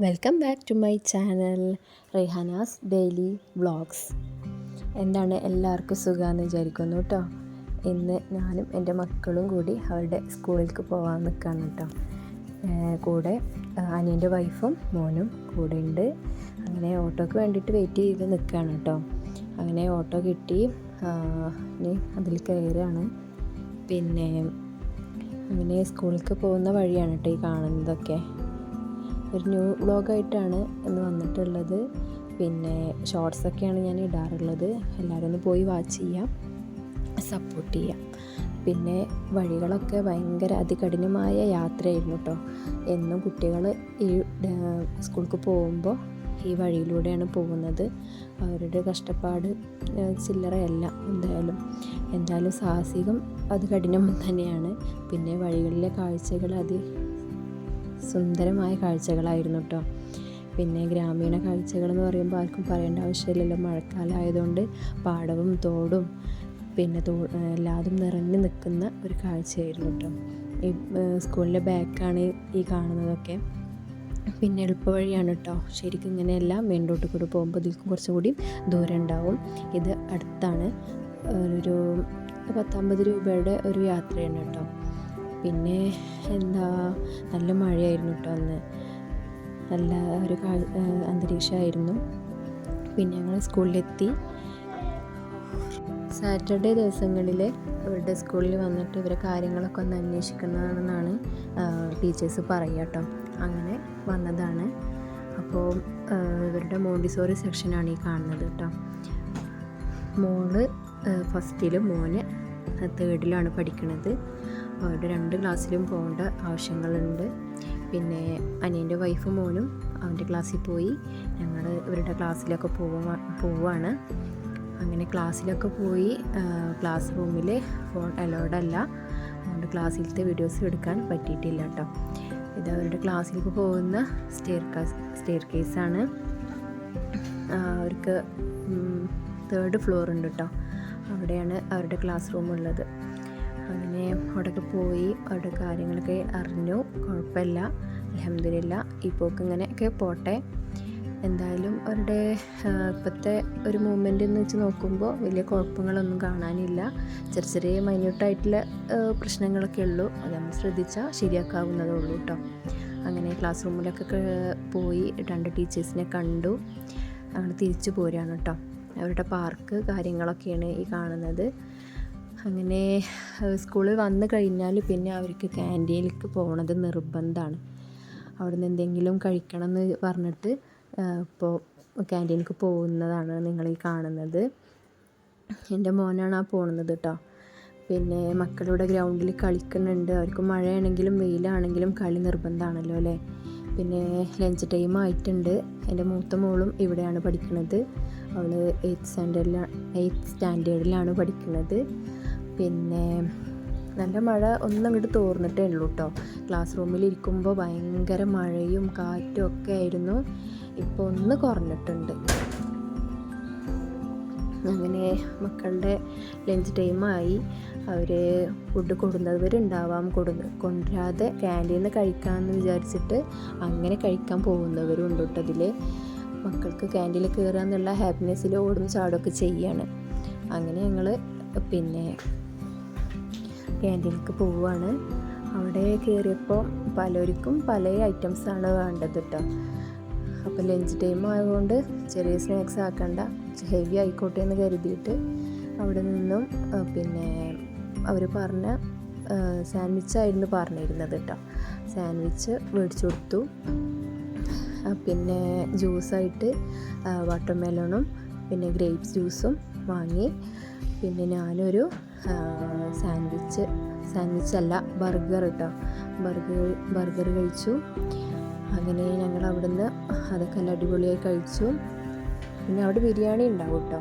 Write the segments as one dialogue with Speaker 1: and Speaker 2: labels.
Speaker 1: Welcome back to my channel Reyhana's daily vlogs. എന്താണ് എല്ലാവർക്കും സുഖമാണെന്ന് വിചാരിക്കുന്നു കേട്ടോ. ഇന്ന് ഞാനും എൻ്റെ മക്കളും കൂടി അവരുടെ സ്കൂളിലേക്ക് പോകാൻ നിൽക്കുകയാണ് കേട്ടോ. കൂടെ അനിയൻ്റെ വൈഫും മോനും കൂടെ ഉണ്ട്. അങ്ങനെ ഓട്ടോക്ക് വേണ്ടിയിട്ട് വെയിറ്റ് ചെയ്ത് നിൽക്കുകയാണ് കേട്ടോ. അങ്ങനെ ഓട്ടോ കിട്ടി, ഇനി അതിൽ കയറുകയാണ്. പിന്നെ അങ്ങനെ സ്കൂളിലേക്ക് പോകുന്ന വഴിയാണ് കേട്ടോ ഈ കാണുന്നതൊക്കെ. ഒരു ന്യൂ വ്ളോഗായിട്ടാണ് ഇന്ന് വന്നിട്ടുള്ളത്. പിന്നെ ഷോർട്സൊക്കെയാണ് ഞാൻ ഇടാറുള്ളത്. എല്ലാവരും ഒന്ന് പോയി വാച്ച് ചെയ്യാം, സപ്പോർട്ട് ചെയ്യാം. പിന്നെ വഴികളൊക്കെ ഭയങ്കര അതികഠിനമായ യാത്രയായിരുന്നു കേട്ടോ. എന്നും കുട്ടികൾ ഈ സ്കൂൾക്ക് പോകുമ്പോൾ ഈ വഴിയിലൂടെയാണ് പോകുന്നത്. അവരുടെ കഷ്ടപ്പാട് ചില്ലറയല്ല. എന്തായാലും സാഹസികം അത് കഠിനം തന്നെയാണ്. പിന്നെ വഴികളിലെ കാഴ്ചകൾ സുന്ദരമായ കാഴ്ചകളായിരുന്നു കേട്ടോ. പിന്നെ ഗ്രാമീണ കാഴ്ചകളെന്ന് പറയുമ്പോൾ ആർക്കും പറയേണ്ട ആവശ്യമില്ലല്ലോ. മഴക്കാലം ആയതുകൊണ്ട് പാടവും തോടും പിന്നെ എല്ലാതും നിറഞ്ഞു നിൽക്കുന്ന ഒരു കാഴ്ചയായിരുന്നു കേട്ടോ. ഈ സ്കൂളിൻ്റെ ബാക്കാണ് ഈ കാണുന്നതൊക്കെ. പിന്നെ എളുപ്പവഴിയാണ് കേട്ടോ. ശരിക്കും ഇങ്ങനെയല്ല, മെയിൻ റോഡിൽ കൂടെ പോകുമ്പോൾ ഇതിൽക്കും കുറച്ചുകൂടി ദൂരം ഉണ്ടാവും. ഇത് അടുത്താണ്. ഒരു 50 രൂപയുടെ ഒരു യാത്രയാണ് കേട്ടോ. പിന്നെ നല്ല മഴയായിരുന്നു കേട്ടോ അന്ന്. നല്ല ഒരു അന്തരീക്ഷമായിരുന്നു. പിന്നെ ഞങ്ങൾ സ്കൂളിലെത്തി. സാറ്റർഡേ ദിവസങ്ങളിൽ ഇവരുടെ സ്കൂളിൽ വന്നിട്ട് ഇവരെ കാര്യങ്ങളൊക്കെ ഒന്ന് അന്വേഷിക്കുന്നതാണെന്നാണ് ടീച്ചേഴ്സ് പറയുക കേട്ടോ. അങ്ങനെ വന്നതാണ്. അപ്പോൾ ഇവരുടെ മോണ്ടിസോറി സെക്ഷനാണ് ഈ കാണുന്നത് കേട്ടോ. മോള് ഫസ്റ്റിലും മോന് തേർഡിലാണ് പഠിക്കുന്നത്. അവരുടെ 2 ക്ലാസ്സിലും പോകേണ്ട ആവശ്യങ്ങളുണ്ട്. പിന്നെ അനിയൻ്റെ വൈഫും മോനും അവൻ്റെ ക്ലാസ്സിൽ പോയി. ഞങ്ങൾ ഇവരുടെ ക്ലാസ്സിലൊക്കെ പോവാണ്. അങ്ങനെ ക്ലാസ്സിലൊക്കെ പോയി. ക്ലാസ് റൂമിൽ ഫോൺ അലൗഡ് അല്ല, അതുകൊണ്ട് ക്ലാസ്സിലത്തെ വീഡിയോസ് എടുക്കാൻ പറ്റിയിട്ടില്ല കേട്ടോ. ഇത് അവരുടെ ക്ലാസ്സിലേക്ക് പോകുന്ന സ്റ്റെയർ കേസാണ്. അവർക്ക് 3rd ഫ്ലോർ ഉണ്ട് കേട്ടോ. അവിടെയാണ് അവരുടെ ക്ലാസ് റൂം ഉള്ളത്. അങ്ങനെ അവിടെയൊക്കെ പോയി അവരുടെ കാര്യങ്ങളൊക്കെ അറിഞ്ഞു. കുഴപ്പമില്ല, അൽഹംദുലില്ലാ. ഈ പോക്ക് ഇങ്ങനെയൊക്കെ പോട്ടെ. എന്തായാലും അവരുടെ ഇപ്പോഴത്തെ ഒരു മൂവ്മെൻ്റ് എന്ന് വെച്ച് നോക്കുമ്പോൾ വലിയ കുഴപ്പങ്ങളൊന്നും കാണാനില്ല. ചെറിയ മൈന്യൂട്ടായിട്ടുള്ള പ്രശ്നങ്ങളൊക്കെ ഉള്ളൂ. അത് നമ്മൾ ശ്രദ്ധിച്ചാൽ ശരിയാക്കാവുന്നതേ ഉള്ളൂ കേട്ടോ. അങ്ങനെ ക്ലാസ് റൂമിലൊക്കെ പോയി 2 ടീച്ചേഴ്സിനെ കണ്ടു. അങ്ങനെ തിരിച്ചു പോരുകയാണ് കേട്ടോ. അവരുടെ പാർക്ക് കാര്യങ്ങളൊക്കെയാണ് ഈ കാണുന്നത്. അങ്ങനെ സ്കൂളിൽ വന്നു കഴിഞ്ഞാൽ പിന്നെ അവർക്ക് ക്യാൻറ്റീനിലേക്ക് പോകണത് നിർബന്ധമാണ്. അവിടെ നിന്ന് എന്തെങ്കിലും കഴിക്കണം എന്ന് പറഞ്ഞിട്ട് ഇപ്പോൾ ക്യാൻറ്റീനിലേക്ക് പോകുന്നതാണ് നിങ്ങൾ ഈ കാണുന്നത്. എൻ്റെ മോനാണ് പോകുന്നത് കേട്ടോ. പിന്നെ മക്കളിവിടെ ഗ്രൗണ്ടിൽ കളിക്കുന്നുണ്ട്. അവർക്ക് മഴയാണെങ്കിലും വെയിലാണെങ്കിലും കളി നിർബന്ധമാണല്ലോ അല്ലേ. പിന്നെ ലഞ്ച് ടൈം ആയിട്ടുണ്ട്. എൻ്റെ മൂത്ത മോളും ഇവിടെയാണ് പഠിക്കുന്നത്. അവൾ 8th സ്റ്റാൻഡേർഡിലാണ് പഠിക്കുന്നത്. പിന്നെ നല്ല മഴ ഒന്നങ്ങോട്ട് തോർന്നിട്ടേ ഉള്ളൂ കേട്ടോ. ക്ലാസ് റൂമിലിരിക്കുമ്പോൾ ഭയങ്കര മഴയും കാറ്റും ഒക്കെ ആയിരുന്നു. ഇപ്പോൾ ഒന്ന് കുറഞ്ഞിട്ടുണ്ട്. അങ്ങനെ മക്കളുടെ ലഞ്ച് ടൈമായി. അവർ ഫുഡ് കൊടുക്കുന്നവരുണ്ടാവാം, കൊണ്ടുവരാതെ ക്യാൻറ്റീനിൽ നിന്ന് കഴിക്കാമെന്ന് വിചാരിച്ചിട്ട് അങ്ങനെ കഴിക്കാൻ പോകുന്നവരും ഉണ്ട് കേട്ടോ. അതിൽ മക്കൾക്ക് ക്യാൻറ്റീനിൽ കയറുക എന്നുള്ള ഹാപ്പിനെസ്സിൽ ഓടും ചാടുമൊക്കെ ചെയ്യാണ്. അങ്ങനെ ഞങ്ങൾ പിന്നെ ക്യാൻറ്റീനിലേക്ക് പോവുകയാണ്. അവിടെ കയറിയപ്പോൾ പലർക്കും പല ഐറ്റംസാണ് വേണ്ടത് കേട്ടോ. അപ്പോൾ ലഞ്ച് ടൈം ആയതുകൊണ്ട് ചെറിയ സ്നാക്സ് ആക്കണ്ട, ഹെവി ആയിക്കോട്ടെ എന്ന് കരുതിയിട്ട് അവിടെ നിന്നും പിന്നെ അവർ പറഞ്ഞ സാൻഡ്വിച്ചായിരുന്നു പറഞ്ഞിരുന്നത് കേട്ടോ. സാൻഡ്വിച്ച് മേടിച്ചു കൊടുത്തു. പിന്നെ ജ്യൂസായിട്ട് വാട്ടർമെലോണും പിന്നെ ഗ്രേപ്സ് ജ്യൂസും വാങ്ങി. പിന്നെ ഞാനൊരു സാൻഡ്വിച്ചല്ല ബർഗർ കേട്ടോ, ബർഗർ കഴിച്ചു. അങ്ങനെ ഞങ്ങൾ അവിടുന്ന് അതൊക്കെ നല്ല അടിപൊളിയായി കഴിച്ചു. പിന്നെ അവിടെ ബിരിയാണി ഉണ്ടാവും കേട്ടോ.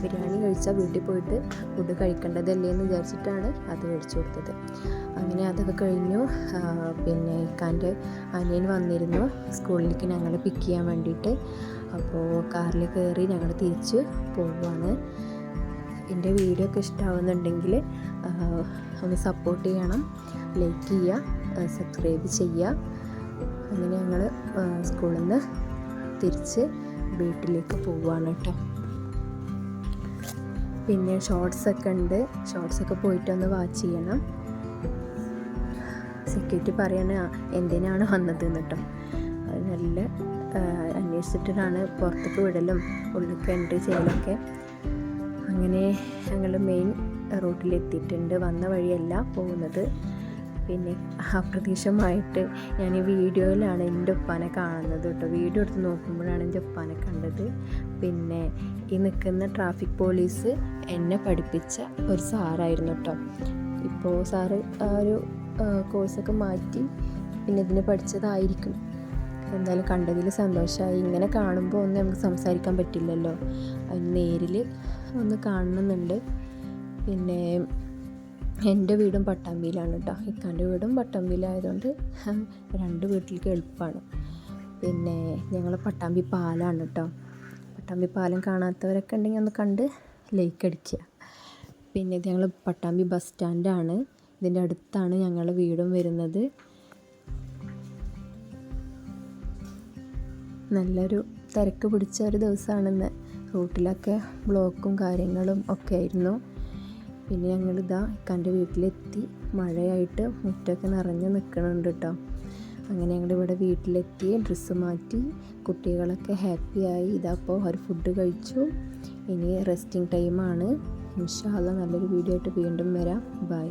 Speaker 1: ബിരിയാണി കഴിച്ചാൽ വീട്ടിൽ പോയിട്ട് ഫുഡ് കഴിക്കേണ്ടതല്ലേ എന്ന് വിചാരിച്ചിട്ടാണ് അത് കഴിച്ചു കൊടുത്തത്. അങ്ങനെ അതൊക്കെ കഴിഞ്ഞു. പിന്നെ ഇക്കാൻ്റെ അനിയൻ വന്നിരുന്നു സ്കൂളിലേക്ക് ഞങ്ങളെ പിക്ക് ചെയ്യാൻ വേണ്ടിയിട്ട്. അപ്പോൾ കാറിൽ കയറി ഞങ്ങൾ തിരിച്ച് പോവുകയാണ്. എൻ്റെ വീഡിയോ ഒക്കെ ഇഷ്ടമാവുന്നുണ്ടെങ്കിൽ ഒന്ന് സപ്പോർട്ട് ചെയ്യണം, ലൈക്ക് ചെയ്യുക, സബ്സ്ക്രൈബ് ചെയ്യുക. അങ്ങനെ ഞങ്ങൾ സ്കൂളിൽ നിന്ന് തിരിച്ച് വീട്ടിലേക്ക് പോവുകയാണ് കേട്ടോ. പിന്നെ ഷോർട്സൊക്കെ ഉണ്ട്, ഷോർട്സൊക്കെ പോയിട്ടൊന്ന് വാച്ച് ചെയ്യണം. സെക്യൂരിറ്റി പറയണ എന്തിനാണ് വന്നതെന്ന് കേട്ടോ. അത് നല്ല അന്വേഷിച്ചിട്ടാണ് പുറത്തേക്ക് വിടലും ഉള്ളിലേക്ക് എൻട്രി ചെയ്യലൊക്കെ. അങ്ങനെ ഞങ്ങൾ മെയിൻ റൂട്ടിലെത്തിയിട്ടുണ്ട്. വന്ന വഴിയല്ല പോകുന്നത്. പിന്നെ അപ്രതീക്ഷിതമായിട്ട് ഞാൻ ഈ വീഡിയോയിലാണ് എൻ്റെ ഉപ്പാനെ കാണുന്നത് കേട്ടോ. വീഡിയോ എടുത്ത് നോക്കുമ്പോഴാണ് എൻ്റെ ഉപ്പാനെ കണ്ടത്. പിന്നെ ഈ നിൽക്കുന്ന ട്രാഫിക് പോലീസ് എന്നെ പഠിപ്പിച്ച ഒരു സാറായിരുന്നു കേട്ടോ. ഇപ്പോൾ സാറ് ആ ഒരു കോഴ്സൊക്കെ മാറ്റി പിന്നെ ഇതിന് പഠിച്ചതായിരിക്കും. എന്തായാലും കണ്ടതിൽ സന്തോഷമായി. ഇങ്ങനെ കാണുമ്പോൾ ഒന്നും നമുക്ക് സംസാരിക്കാൻ പറ്റില്ലല്ലോ, അതിന് നേരിൽ ഒന്ന് കാണണമെന്നുണ്ട്. പിന്നെ എൻ്റെ വീടും പട്ടാമ്പിയിലാണ് കേട്ടോ. ഇക്കാൻ്റെ വീടും പട്ടാമ്പിയിലായതുകൊണ്ട് രണ്ട് വീട്ടിലേക്ക് എളുപ്പമാണ്. പിന്നെ ഞങ്ങൾ പട്ടാമ്പി പാലമാണ് കേട്ടോ. പട്ടാമ്പി പാലം കാണാത്തവരൊക്കെ ഉണ്ടെങ്കിൽ ഒന്ന് കണ്ട് ലൈക്ക് അടിക്കുക. പിന്നെ ഇത് ഞങ്ങൾ പട്ടാമ്പി ബസ് സ്റ്റാൻഡാണ്. ഇതിൻ്റെ അടുത്താണ് ഞങ്ങളുടെ വീടും വരുന്നത്. നല്ലൊരു തിരക്ക് പിടിച്ച ഒരു ദിവസമാണെന്ന്. റൂട്ടിലൊക്കെ ബ്ലോക്കും കാര്യങ്ങളും ഒക്കെ ആയിരുന്നു. പിന്നെ ഞങ്ങളിതാ ഇക്കാൻ്റെ വീട്ടിലെത്തി. മഴയായിട്ട് മുറ്റമൊക്കെ നിറഞ്ഞ് നിൽക്കണുണ്ട് കേട്ടോ. അങ്ങനെ ഞങ്ങളിവിടെ വീട്ടിലെത്തി, ഡ്രസ്സ് മാറ്റി, കുട്ടികളൊക്കെ ഹാപ്പിയായി. ഇതാപ്പോൾ ഒരു ഫുഡ് കഴിച്ചു. ഇനി റെസ്റ്റിംഗ് ടൈമാണ്. ഇൻഷാ അല്ലാഹ് നല്ലൊരു വീഡിയോ ആയിട്ട് വീണ്ടും വരാം. ബൈ.